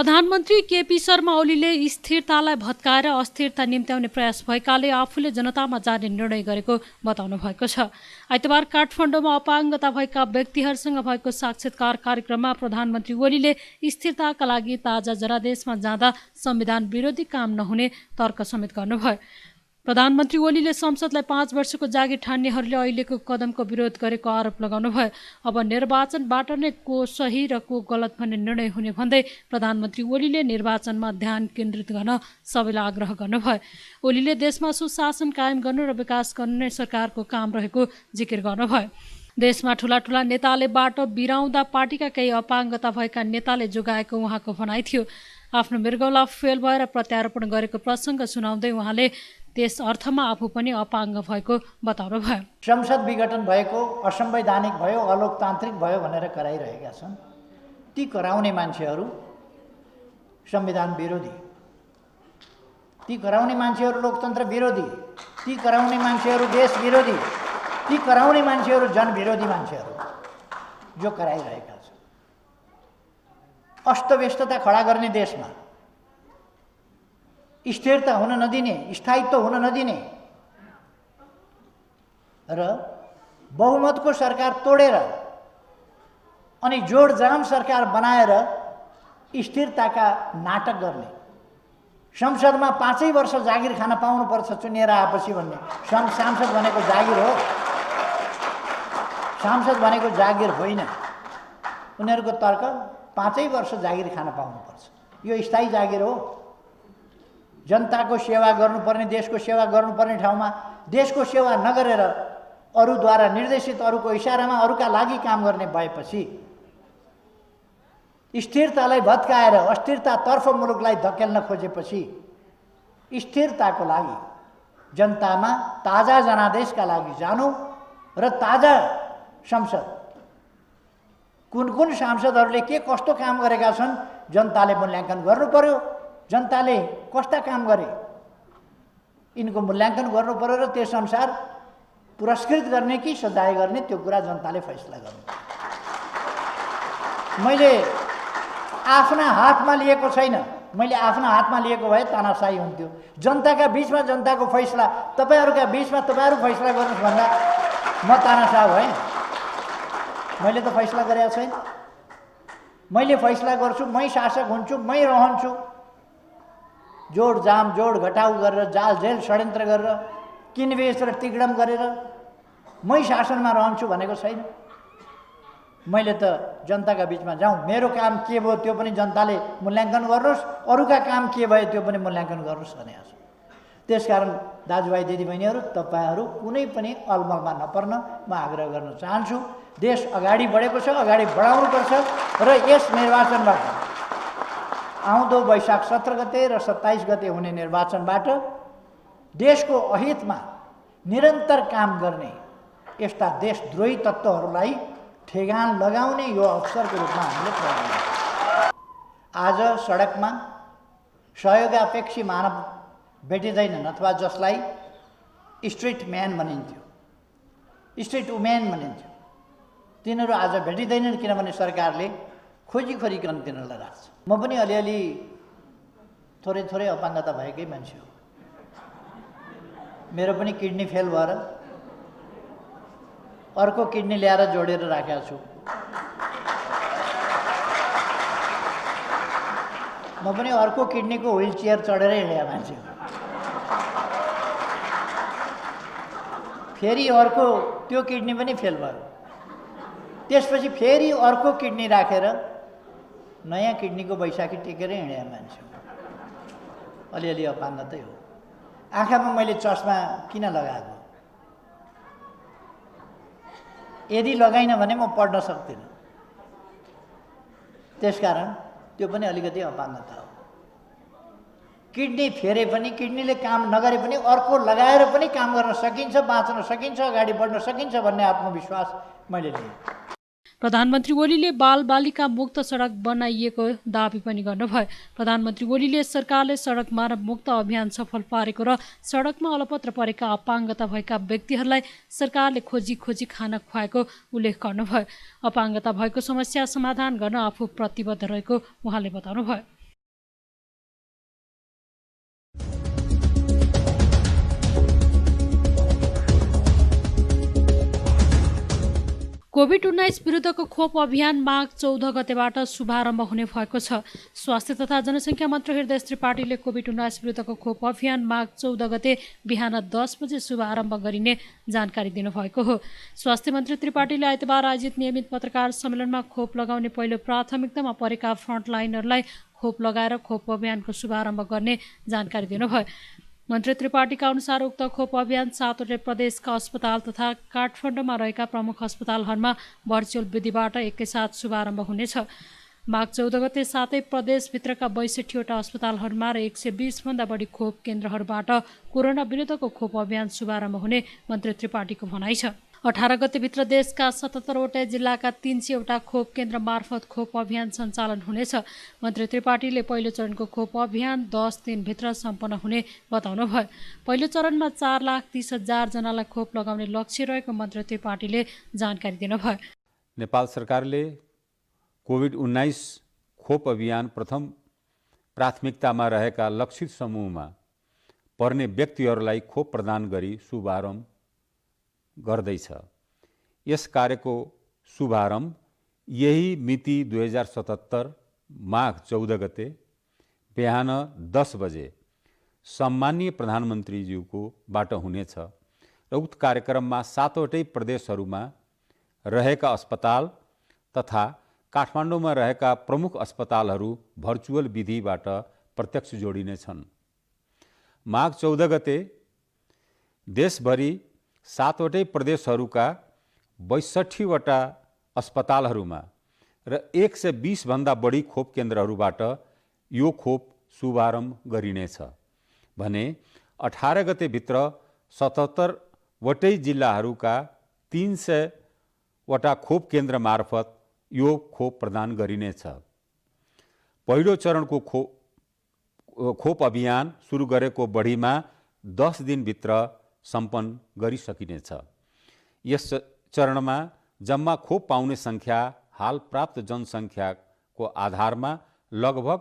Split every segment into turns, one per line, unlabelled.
प्रधानमन्त्री केपी शर्मा ओलीले स्थिरतालाई भत्काएर अस्थिरता निम्त्याउने प्रयास भएकाले आफूले जनतामा जाने निर्णय गरेको बताउनु भएको छ। आइतबार काठमाडौँमा अपाङ्गता भएका व्यक्तिहरूसँग भएको साक्षात्कार कार्यक्रममा प्रधानमन्त्री ओलीले स्थिरताका लागि ताजा जनादेशमा जाँदा संविधान विरोधी काम नहुने तर्क समेत गर्नुभयो। प्रधानमन्त्री ओलीले संसदलाई 5 वर्षको जागिर ठान्नेहरूले अहिलेको कदमको विरोध गरेको आरोप लगाउनुभयो। अब निर्वाचनबाट नै को सही र को गलत भन्ने निर्णय हुने भन्दै प्रधानमन्त्री ओलीले निर्वाचनमा ध्यान केन्द्रित गर्न सबैलाई आग्रह गर्नुभयो। ओलीले देशमा सुशासन कायम गर्नु र विकास गर्नु नै सरकारको काम रहेको जिकिर गर्नुभयो। देशमा ठूला नेताले बाटो बिराउँदा पार्टीका केही अपाङ्गता भएका नेताले जोगाएको उहाँको भनाइ थियो। आफ्नो मृगौला फेल भएर प्रत्यारोपण गरेको प्रसङ्ग सुनाउँदै उहाँले त्यस अर्थमा आफू पनि अपाङ्ग भएको बताउनु भयो।
संसद विघटन भएको, असंवैधानिक भयो, अलोकतान्त्रिक भयो भनेर कराइरहेका छन्। ती कराउने मान्छेहरू संविधान विरोधी, ती कराउने मान्छेहरू लोकतन्त्र विरोधी, ती कराउने मान्छेहरू देश विरोधी, ती कराउने मान्छेहरू जनविरोधी मान्छेहरू जो कराइरहेका छन्। अस्तव्यस्तता खडा गर्ने देशमा स्थिरता हुन नदिने, स्थायित्व हुन नदिने र बहुमतको सरकार तोडेर अनि जोडजाम सरकार बनाएर स्थिरताका नाटक गर्ने, संसदमा 5 वर्ष जागिर खान पाउनुपर्छ चुनिएर आएपछि भन्ने। सांसद भनेको जागिर हो, सांसद भनेको जागिर होइन। उनीहरूको तर्क 5 वर्ष जागिर खान पाउनुपर्छ, यो स्थायी जागिर हो। जनताको सेवा गर्नुपर्ने, देशको सेवा गर्नुपर्ने ठाउँमा देशको सेवा नगरेर अरूद्वारा निर्देशित, अरूको इसारामा अरूका लागि काम गर्ने भएपछि स्थिरतालाई भत्काएर अस्थिरतातर्फ मुलुकलाई धकेल्न खोजेपछि स्थिरताको लागि जनतामा ताजा जनादेशका लागि जानु र ताजा संसद, कुन सांसदहरूले के कस्तो काम गरेका छन् जनताले मूल्याङ्कन गर्नु पर्यो। जनताले कस्ता काम गरे यिनको मूल्याङ्कन गर्नु पर्यो र त्यसअनुसार पुरस्कृत गर्ने कि सजाय गर्ने त्यो कुरा जनताले फैसला गर्नु। मैले आफ्ना हातमा लिएको छैन। मैले आफ्ना हातमा लिएको भए तानाशाही हुन्थ्यो। जनताका बीचमा जनताको फैसला, तपाईँहरूका बीचमा तपाईँहरू फैसला गर्नुहोस् भन्दा म तानाशाह भएँ। मैले त फैसला गरेको छैन। मैले फैसला गर्छु, मै शासक हुन्छु, मै रहन्छु। जोडजाम जोड घटाउ गरेर, जाल जेल षड्यन्त्र गरेर, किनबेच र तिगडम गरेर मै शासनमा रहन्छु भनेको छैन। मैले त जनताका बीचमा जाउँ, मेरो काम के भयो त्यो पनि जनताले मूल्याङ्कन गर्नुहोस्, अरूका काम के भयो त्यो पनि मूल्याङ्कन गर्नुहोस् भनेको छु। त्यसकारण दाजुभाइ दिदीबहिनीहरू, तपाईँहरू कुनै पनि अलमलमा नपर्न म आग्रह गर्न चाहन्छु। देश अगाडि बढेको छ, अगाडि बढाउनुपर्छ र यस निर्वाचनबाट, आउँदो वैशाख 17 गते र 27 गते हुने निर्वाचनबाट देशको अहितमा निरन्तर काम गर्ने यस्ता देशद्रोही तत्त्वहरूलाई ठेगान लगाउने यो अवसरको रूपमा हामीले प्रयोग गर्छौँ। आज सडकमा सहयोगापेक्षी मानव भेटिँदैनन्, अथवा जसलाई स्ट्रिट म्यान भनिन्थ्यो, स्ट्रिट वुमेन भनिन्थ्यो, तिनीहरू आज भेटिँदैनन् किनभने सरकारले खोजिकन तिनीहरूलाई राख्छ। म पनि अलिअलि थोरै अपाङ्गता भएकै मान्छे हो। मेरो पनि किडनी फेल भएर अर्को किडनी ल्याएर जोडेर राखेको छु। म पनि अर्को किडनीको व्हिल चेयर चढेरै हिँडेको मान्छे हो। फेरि अर्को त्यो किडनी पनि फेल भयो, त्यसपछि फेरि अर्को किडनी राखेर नयाँ किडनीको बैशाखी टेकेरै हिँडेको मान्छे हो। अलिअलि अपाङ्गतै हो। आँखामा मैले चस्मा किन लगाएको? यदि लगाइनँ भने म पढ्न सक्दिनँ। त्यसकारण त्यो पनि अलिकति अपाङ्गता हो। किडनी फेरे पनि, किडनीले काम नगरे पनि अर्को लगाएर पनि काम गर्न सकिन्छ, बाँच्न सकिन्छ, अगाडि बढ्न सकिन्छ भन्ने आत्मविश्वास मैले लिएँ।
प्रधानमन्त्री ओलीले बालबालिका मुक्त सडक बनाइएको दाबी पनि गर्नुभयो। प्रधानमन्त्री ओलीले सरकारले सडक मानव मुक्त अभियान सफल पारेको र सडकमा अलपत्र परेका अपाङ्गता भएका व्यक्तिहरूलाई सरकारले खोजी खाना खुवाएको उल्लेख गर्नुभयो। अपाङ्गता भएको समस्या समाधान गर्न आफू प्रतिबद्ध रहेको उहाँले बताउनुभयो। कोभिड-19 विरुद्धको खोप अभियान माघ 14 गतेबाट शुभारम्भ हुने भएको छ। स्वास्थ्य तथा जनसङ्ख्या मन्त्री हृदय त्रिपाठीले कोभिड-19 विरुद्धको खोप अभियान माघ 14 गते बिहान 10 बजे शुभारम्भ गरिने जानकारी दिनुभएको हो। स्वास्थ्य मन्त्री त्रिपाठीले आइतबार आयोजित नियमित पत्रकार सम्मेलनमा खोप लगाउने पहिलो प्राथमिकतामा परेका फ्रन्टलाइनरलाई खोप लगाएर खोप अभियानको शुभारम्भ गर्ने जानकारी दिनुभयो। मन्त्री त्रिपाठीका अनुसार उक्त खोप अभियान 7वटा प्रदेशका अस्पताल तथा काठमाडौँमा रहेका प्रमुख अस्पतालहरूमा भर्चुअल विधिबाट एकैसाथ शुभारम्भ हुनेछ। माघ 14 गते 7 प्रदेशभित्रका 62वटा अस्पतालहरूमा र 120 भन्दा बढी खोप केन्द्रहरूबाट कोरोना विरुद्धको खोप अभियान शुभारम्भ हुने मन्त्री त्रिपाठीको भनाइ छ। 18 गतेभित्र देशका 77वटा जिल्लाका 300वटा खोप केन्द्र मार्फत खोप अभियान सञ्चालन हुनेछ। मन्त्री त्रिपाठीले पहिलो चरणको खोप अभियान 10 दिनभित्र सम्पन्न हुने बताउनुभयो। पहिलो चरणमा 4,30,000 जनालाई खोप लगाउने लक्ष्य रहेको मन्त्री त्रिपाठीले जानकारी दिनुभयो।
नेपाल सरकारले कोभिड-19 खोप अभियान प्रथम प्राथमिकतामा रहेका लक्षित समूहमा पर्ने व्यक्तिहरूलाई खोप प्रदान गरी शुभारम्भ गर्दैछ। यस कार्यको शुभारम्भ यही मिति 2077 माघ 14 गते बिहान 10 बजे सम्माननीय प्रधानमन्त्रीज्यूको बाट हुनेछ र उक्त कार्यक्रममा 7वटै प्रदेशहरूमा रहेका अस्पताल तथा काठमाडौँमा रहेका प्रमुख अस्पतालहरू भर्चुअल विधिबाट प्रत्यक्ष जोडिनेछन्। माघ 14 गते देशभरि 7वटै प्रदेशहरूका 62वटा अस्पतालहरूमा र 120 भन्दा बढी खोप केन्द्रहरूबाट यो खोप शुभारम्भ गरिनेछ भने 18 गतेभित्र 77 वटै जिल्लाहरूका 300वटा खोप केन्द्र मार्फत यो खोप प्रदान गरिनेछ। पहिलो चरणको खोप अभियान सुरु गरेको बढीमा 10 दिनभित्र सम्पन्न गरिसकिनेछ। यस चरणमा जम्मा खोप पाउने सङ्ख्या हाल प्राप्त जनसङ्ख्याको आधारमा लगभग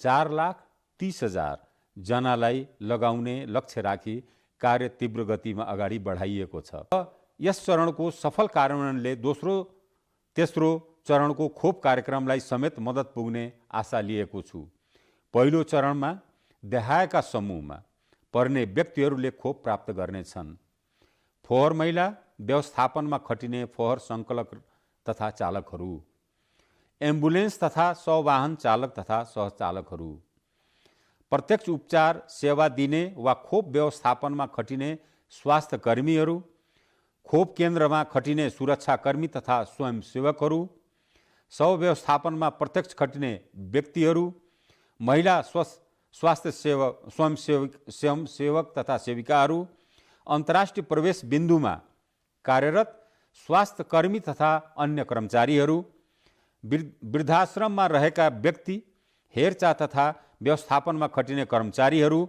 4,30,000 जनालाई लगाउने लक्ष्य राखी कार्य तीव्र गतिमा अगाडि बढाइएको छ। यस चरणको सफल कार्यान्वयनले दोस्रो तेस्रो चरणको खोप कार्यक्रमलाई समेत मद्दत पुग्ने आशा लिएको छु। पहिलो चरणमा देखाएका समूहमा पर्ने व्यक्तिहरूले खोप प्राप्त गर्नेछन्। फोहोर मैला व्यवस्थापनमा खटिने फोहोर सङ्कलक तथा चालकहरू, एम्बुलेन्स तथा सवाहन चालक तथा सहचालकहरू, प्रत्यक्ष उपचार सेवा दिने वा खोप व्यवस्थापनमा खटिने स्वास्थ्य कर्मीहरू, खोप केन्द्रमा खटिने सुरक्षाकर्मी तथा स्वयंसेवकहरू, शव व्यवस्थापनमा प्रत्यक्ष खटिने व्यक्तिहरू, महिला स्वास्थ्य स्वयंसेवक तथा सेविकाहरू, अन्तर्राष्ट्रिय प्रवेश बिन्दुमा कार्यरत स्वास्थ्य कर्मी तथा अन्य कर्मचारीहरू, वृद्धाश्रममा रहेका व्यक्ति, हेरचाह तथा व्यवस्थापनमा खटिने कर्मचारीहरू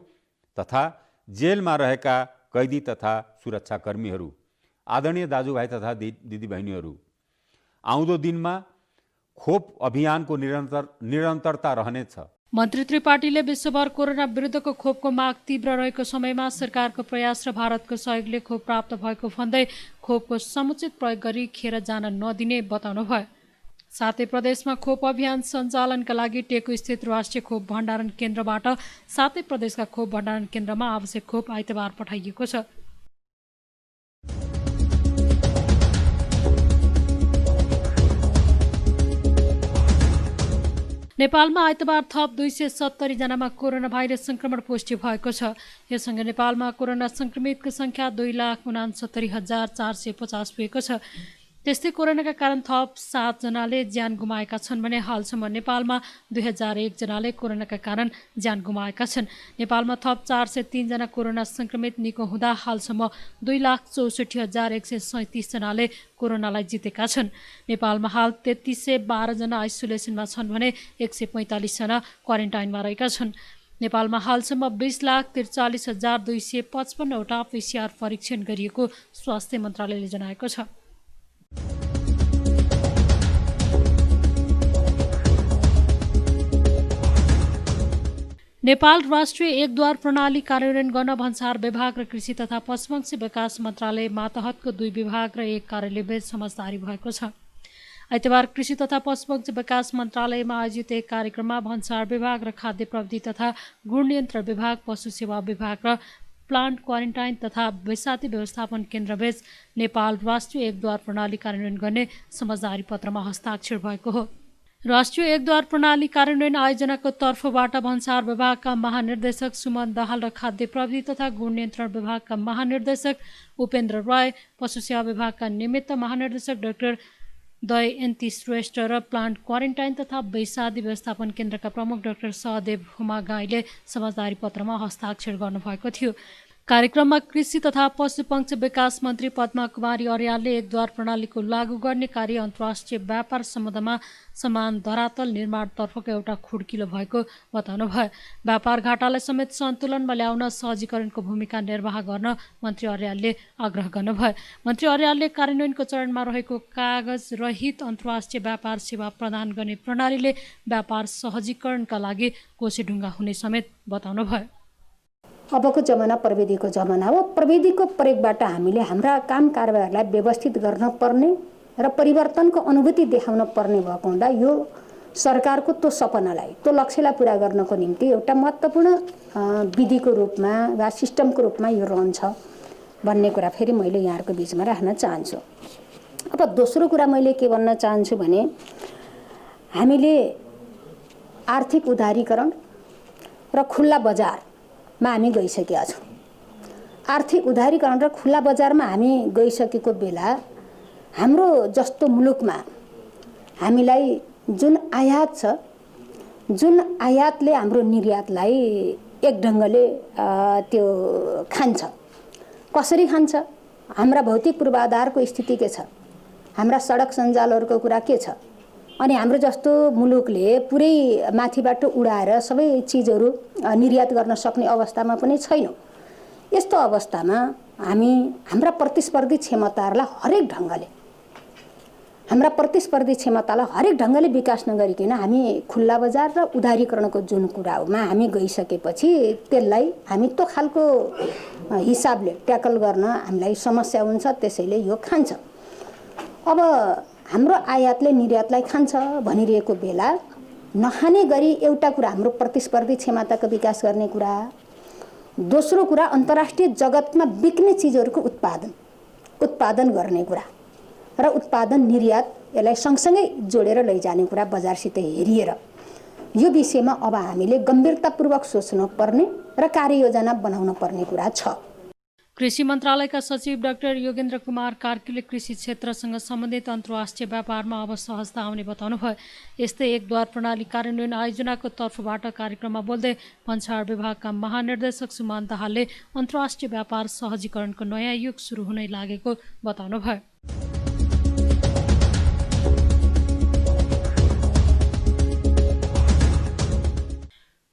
तथा जेलमा रहेका कैदी तथा सुरक्षाकर्मीहरू। आदरणीय दाजुभाइ तथा दिदीबहिनीहरू, आउँदो दिनमा खोप अभियानको निरन्तरता रहनेछ।
मन्त्री त्रिपाठीले विश्वभर कोरोना विरुद्धको खोपको माग तीव्र रहेको समयमा सरकारको प्रयास र भारतको सहयोगले खोप प्राप्त भएको भन्दै खोपको समुचित प्रयोग गरी खेर जान नदिने बताउनुभयो। सातै प्रदेशमा खोप अभियान सञ्चालनका लागि टेकु स्थित राष्ट्रिय खोप भण्डारण केन्द्रबाट सातै प्रदेशका खोप भण्डारण केन्द्रमा आवश्यक खोप आइतबार पठाइएको छ। नेपालमा आइतबार थप 270 जनामा कोरोना भाइरस संक्रमण पुष्टि भएको छ। यससँगै नेपालमा कोरोना संक्रमितको संख्या 2,69,450 पुगेको छ। त्यस्तै कोरोनाका कारण थप 7 जनाले ज्यान गुमाएका छन् भने हालसम्म नेपालमा 2001 जनाले कोरोनाका कारण ज्यान गुमाएका छन्। नेपालमा थप 403 जना कोरोना संक्रमित निको हुँदा हालसम्म 2,64,137 जनाले कोरोनालाई जितेका छन्। नेपालमा हाल 3312 जना आइसोलेसनमा छन् भने 145 जना क्वारेन्टाइनमा रहेका छन्। नेपालमा हालसम्म 20,43,255 वटा PCR परीक्षण गरिएको स्वास्थ्य मन्त्रालयले जनाएको छ। नेपाल राष्ट्रिय एकद्वार प्रणाली कार्यान्वयन गर्न भन्सार विभाग र कृषि तथा पशुपक्षी विकास मन्त्रालय मातहतको 2 विभाग र 1 कार्यालयबीच समझदारी भएको छ। आइतबार कृषि तथा पशुपक्षी विकास मन्त्रालयमा आयोजित एक कार्यक्रममा भन्सार विभाग र खाद्य प्रविधि तथा गुण नियन्त्रण विभाग, पशु सेवा विभाग र प्लान्ट क्वारेन्टाइन तथा वैसाती व्यवस्थापन केन्द्रबीच नेपाल राष्ट्रिय एकद्वार प्रणाली कार्यान्वयन गर्ने समझदारी पत्रमा हस्ताक्षर भएको हो। राष्ट्रिय एकद्वार प्रणाली कार्यान्वयन आयोजनाको तर्फबाट भन्सार विभागका महानिर्देशक सुमन दाहाल र खाद्य प्रविधि तथा गुण नियन्त्रण विभागका महानिर्देशक उपेन्द्र राय, पशु सेवा विभागका निमित्त महानिर्देशक डाक्टर दयन्ती श्रेष्ठ र प्लान्ट क्वारेन्टाइन तथा वैसादी व्यवस्थापन केन्द्रका प्रमुख डाक्टर सहदेव हुमागाईले समझदारी पत्रमा हस्ताक्षर गर्नुभएको थियो। कार्यक्रममा कृषि तथा पशुपक्षी विकास मन्त्री पद्मा कुमारी अर्यालले एकद्वार प्रणालीको लागू गर्ने कार्य अन्तर्राष्ट्रिय व्यापार सम्बन्धमा समान धरातल निर्माणतर्फको एउटा खुड्किलो भएको बताउनुभयो। व्यापार घाटालाई समेत सन्तुलनमा ल्याउन सहजीकरणको भूमिका निर्वाह गर्न मन्त्री अर्यालले आग्रह गर्नुभयो। मन्त्री अर्यालले कार्यान्वयनको चरणमा रहेको कागज रहित अन्तर्राष्ट्रिय व्यापार सेवा प्रदान गर्ने प्रणालीले व्यापार सहजीकरणका लागि कोसेढुङ्गा हुने समेत बताउनुभयो।
अबको जमाना प्रविधिको जमाना हो। प्रविधिको प्रयोगबाट हामीले हाम्रा काम कारबारलाई व्यवस्थित गर्न पर्ने र परिवर्तनको अनुभूति देखाउन पर्ने भएको हुँदा यो सरकारको त्यो सपनालाई, त्यो लक्ष्यलाई पुरा गर्नको निम्ति एउटा महत्त्वपूर्ण विधिको रूपमा वा सिस्टमको रूपमा यो रहन्छ भन्ने कुरा फेरि मैले यहाँहरूको बिचमा राख्न चाहन्छु। अब दोस्रो कुरा मैले के भन्न चाहन्छु भने हामीले आर्थिक उदारीकरण र खुल्ला बजारमा हामी गइसकेका छौँ। आर्थिक उदारीकरण र खुल्ला बजारमा हामी गइसकेको बेला हाम्रो जस्तो मुलुकमा हामीलाई जुन आयात छ, जुन आयातले हाम्रो निर्यातलाई एक ढङ्गले त्यो खान्छ। कसरी खान्छ? हाम्रा भौतिक पूर्वाधारको स्थिति के छ, हाम्रा सडक सञ्जालहरूको कुरा के छ, अनि हाम्रो जस्तो मुलुकले पुरै माथिबाट उडाएर सबै चिजहरू निर्यात गर्न सक्ने अवस्थामा पनि छैनौँ। यस्तो अवस्थामा हामी हाम्रा प्रतिस्पर्धी क्षमताहरूलाई हरेक ढङ्गले विकास नगरिकन हामी खुल्ला बजार र उदारीकरणको जुन कुरामा हामी गइसकेपछि त्यसलाई हामी त्यो खालको हिसाबले ट्याकल गर्न हामीलाई समस्या हुन्छ। त्यसैले यो खान्छ। अब हाम्रो आयातले निर्यातलाई खान्छ भनिरहेको बेला नखाने गरी एउटा कुरा हाम्रो प्रतिस्पर्धी क्षमताको विकास गर्ने कुरा, दोस्रो कुरा अन्तर्राष्ट्रिय जगतमा बिक्ने चिजहरूको उत्पादन गर्ने कुरा र उत्पादन निर्यात यसलाई सँगसँगै जोडेर लैजाने कुरा बजारसित हेरिएर यो विषयमा अब हामीले गम्भीरतापूर्वक सोच्नु पर्ने र कार्ययोजना बनाउनु पर्ने कुरा छ।
कृषि मन्त्रालयका सचिव डाक्टर योगेन्द्र कुमार कार्कीले कृषि क्षेत्रसँग सम्बन्धित अन्तर्राष्ट्रिय व्यापारमा अब सहजता आउने बताउनुभयो। यस्तै एकद्वार प्रणाली कार्यान्वयन आयोजनाको तर्फबाट कार्यक्रममा बोल्दै भन्सार विभागका महानिर्देशक सुमन दाहालले अन्तर्राष्ट्रिय व्यापार सहजीकरणको नयाँ युग सुरु हुनै लागेको बताउनुभयो।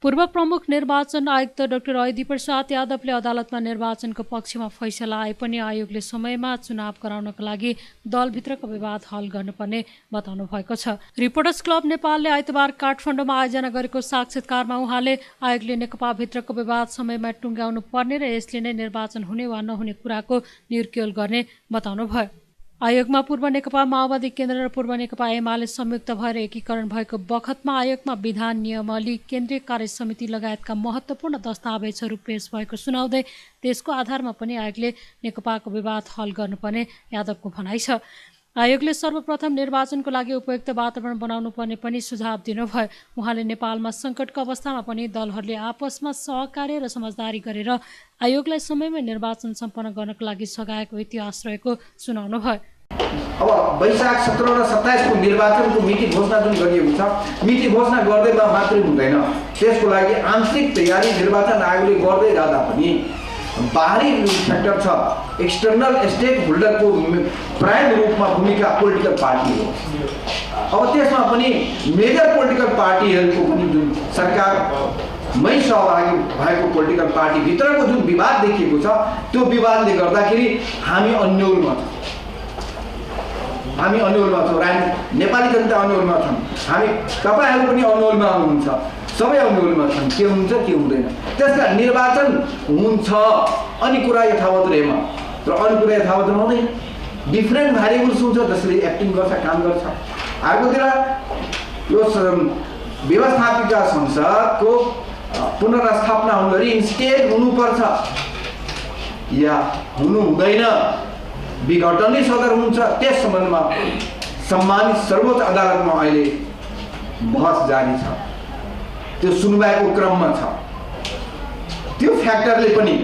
पूर्व प्रमुख निर्वाचन आयुक्त डाक्टर अयदी प्रसाद यादवले अदालतमा निर्वाचनको पक्षमा फैसला आए पनि आयोगले समयमा चुनाव गराउनका लागि दलभित्रको विवाद हल गर्नुपर्ने बताउनु भएको छ। रिपोर्टर्स क्लब नेपालले आइतबार काठमाडौँमा आयोजना गरेको साक्षात्कारमा उहाँले आयोगले नेकपाभित्रको विवाद समयमा टुङ्ग्याउनु पर्ने र यसले नै निर्वाचन हुने वा नहुने कुराको निर्क्योल गर्ने बताउनुभयो। आयोगमा पूर्व नेकपा माओवादी केन्द्र र पूर्व नेकपा एमाले संयुक्त भएर एकीकरण भएको बखतमा आयोगमा विधान नियमावली, केन्द्रीय कार्य समिति लगायतका महत्त्वपूर्ण दस्तावेजहरू पेश भएको सुनाउँदै त्यसको आधारमा पनि आयोगले नेकपाको विवाद हल गर्नुपर्ने यादवको भनाइ छ। आयोगले सर्वप्रथम निर्वाचनको लागि उपयुक्त वातावरण बनाउनु पर्ने पनि सुझाव दिनुभयो। उहाँले नेपालमा सङ्कटको अवस्थामा पनि दलहरूले आपसमा सहकार्य र समझदारी गरेर आयोगलाई समयमै निर्वाचन सम्पन्न गर्नको लागि सघाएको इतिहास रहेको सुनाउनुभयो।
अब वैशाख 17 र 27 को निर्वाचनको मिति घोषणा जुन गरिएको छ, मिति घोषणा गर्दैमा मात्रै हुँदैन। त्यसको लागि आन्तरिक तयारी निर्वाचन आयोगले गर्दै जाँदा पनि बाहिरी फ्याक्टर छ, एक्सटर्नल स्टेक होल्डरको प्राइम रूपमा भूमिका पोलिटिकल पार्टी हो। अब त्यसमा पनि मेजर पोलिटिकल पार्टीहरूको पनि जुन सरकारमै सहभागी भएको पोलिटिकल पार्टी भित्रको जुन विवाद देखिएको छ, त्यो विवादले गर्दाखेरि हामी अन्योलमा छौँ, नेपाली जनता अन्योलमा छौँ, हामी तपाईँहरू पनि अन्योलमा हुनुहुन्छ। सबै अङ्गुलीमा छन् के हुन्छ के हुँदैन। त्यसकारण निर्वाचन हुन्छ अनि कुरा यथावत रहेमा र अरू कुरा यथावत रहँदैन। डिफ्रेन्ट भ्यारिएबल्स हुन्छ जसले एक्टिङ गर्छ, काम गर्छ। अर्कोतिर यो व्यवस्थापिका संसदको पुनर्स्थापना हुँदाखेरि इन्स्टेड हुनुपर्छ या हुनु हुँदैन, विघटनै सदर हुन्छ, त्यस सम्बन्धमा सम्मानित सर्वोच्च अदालतमा अहिले बहस जारी छ, त्यो सुनवाईको क्रममा छ। त्यो फ्याक्टरले पनि,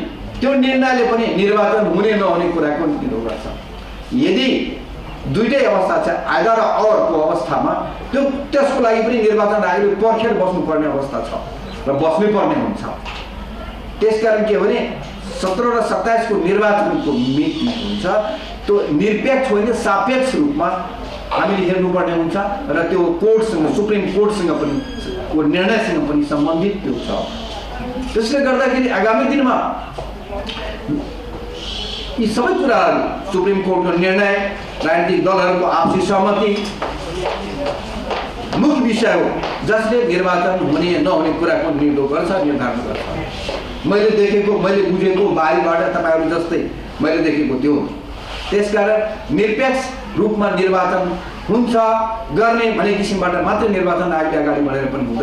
त्यो निर्णयले पनि निर्वाचन हुने नहुने कुराको निर्भर गर्छ। यदि दुईटै अवस्था छ, आइदर औरको अवस्थामा त्यसको लागि पनि निर्वाचन आयोगले पर्खेर बस्नुपर्ने अवस्था छ र बस्नै पर्ने हुन्छ। त्यसकारण के भने 17 र 27 को निर्वाचनको मिति हुन्छ, त्यो निरपेक्ष होइन सापेक्ष रूपमा हामीले हेर्नुपर्ने हुन्छ र त्यो कोर्टसँग, सुप्रिम कोर्टसँग पनि को निर्णयसँग पनि सम्बन्धित त्यो छ। त्यसले गर्दाखेरि आगामी दिनमा यी सबै कुराहरू, सुप्रिम कोर्टको निर्णय, राजनीतिक दलहरूको आपसी सहमति मुख्य विषय हो जसले निर्वाचन हुने नहुने कुराको निर्धारण गर्छ। मैले देखेको, मैले बुझेको बारीबाट तपाईँहरू जस्तै मैले देखेको त्यो। त्यसकारण निरपेक्ष रूपमा निर्वाचन हुन्छ गर्ने भन्ने किसिमबाट मात्रै निर्वाचन आयोगले अगाडि बढेर पनि हुँदैन।